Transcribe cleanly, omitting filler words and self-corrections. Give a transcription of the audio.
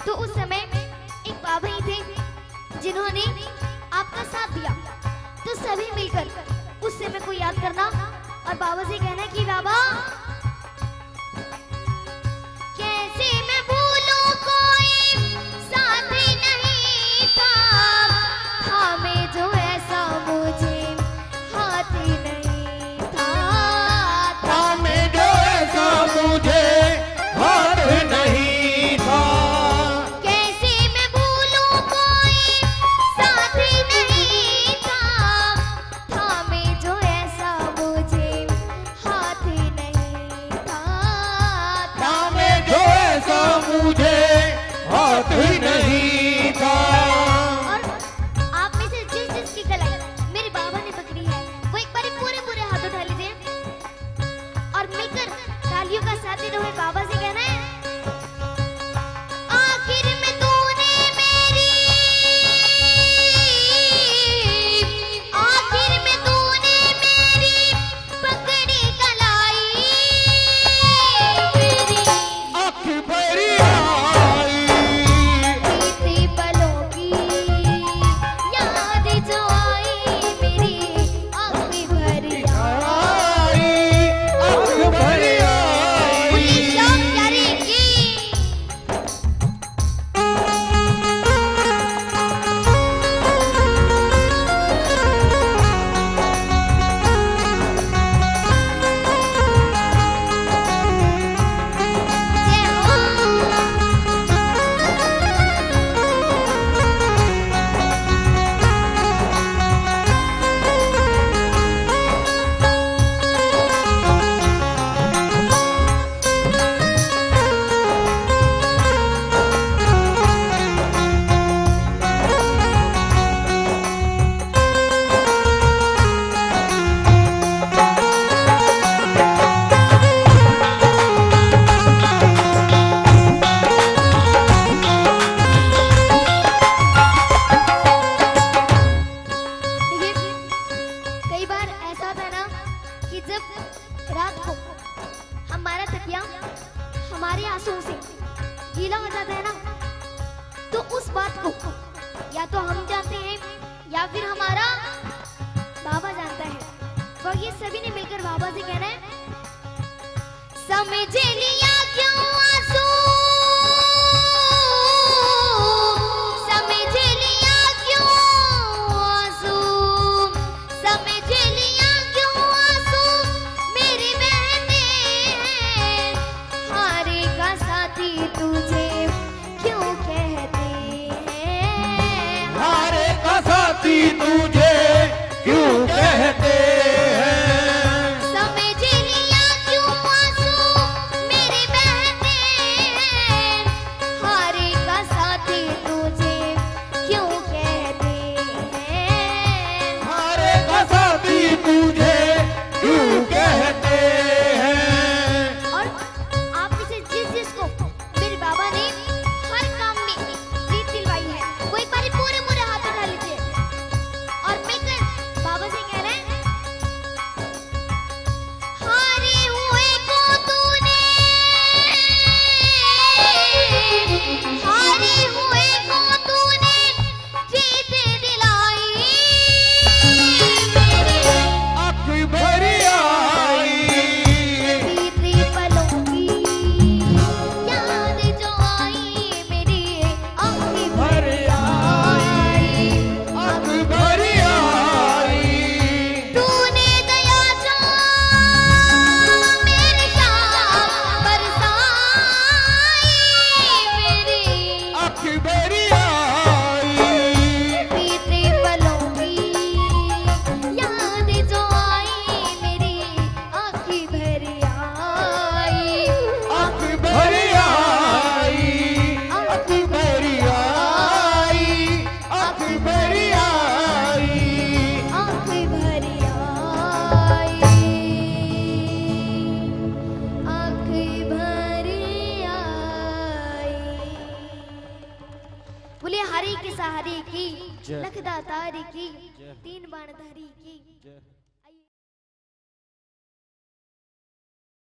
तो उस समय एक बाबा ही थे जिन्होंने आपका साथ दिया। तो सभी मिलकर उस समय को याद करना और बाबा से कहना कि बाबा कैसे मैं भूलूं कोई साथ नहीं था, हमें जो ऐसा मुझे हाथ नहीं था, हमें जो ऐसा मुझे हाथ नहीं था। कैसे मैं भूलूं कोई साथ नहीं था, हमें जो ऐसा मुझे हाथ नहीं था, हमें जो ऐसा मुझे हाथ नहीं था। और आप में से जिस जिस की कलाई मेरे बाबा ने पकड़ी है वो एक बार पूरे पूरे हाथ उठा लीजिए और मिलकर तालियों का साथ देते हुए बाबा से कहना है, आखिर में तूने मेरी, आखिर में तूने मेरी पकड़ी कलाई, मेरी आँख भरी आई, बीती पलों की याद जो आई, मेरी आँखें भरी आई, आँख भरी आई। बोलिए श्याम प्यारे की। जय हो। देखिए, कई बार ऐसा होता है ना कि जब रात को हमारा तकिया हमारे आंसुओं से गीला हो जाता है ना, तो उस बात को या तो हम जानते हैं या फिर हमारा बाबा जानता है। तो ये सभी ने मिलकर बाबा से कहना है, समझ लिया क्यों आंसू, समझ लिया क्यों आंसू, समझ लिया क्यों आंसू मेरे बहने हैं, हारे का साथी तुझे क्यों कहते हैं, हारे का साथी तुझे क्यों कहते हैं। समझ लिया क्यों आंसू मेरे बहने हैं, हारे का साथी तुझे क्यों कहते हैं, हारे का साथी तुझे क्यों कहते हैं। और आप में से जिस जिसको मेरे बाबा ने हर काम में जीत दिलवाई है वो एक बार पूरे पूरे हाथ उठा लीजिए और मिलकर बाबा से कह रहे हैं, हारे हुए को तूने, हारे हुए को तूने जीत दिलाई, मेरे आँख भरी आई, बीती पलों की याद जो आई, मेरी आँखें भर आई, आँख भरी आई। तूने दया से मेरे शाम बरसाई, मेरी आँख भरी आई, बीते पलों की याद जो आई, मेरी आँखें भर आई, आँख भरी आई, आँख भरी आई, आँख भरी आई। आँखें भरी आई, आँखें भरी आई। बोलिए हरि के सहारे की, जय। लखदातारी की, तीन बाण धारी की।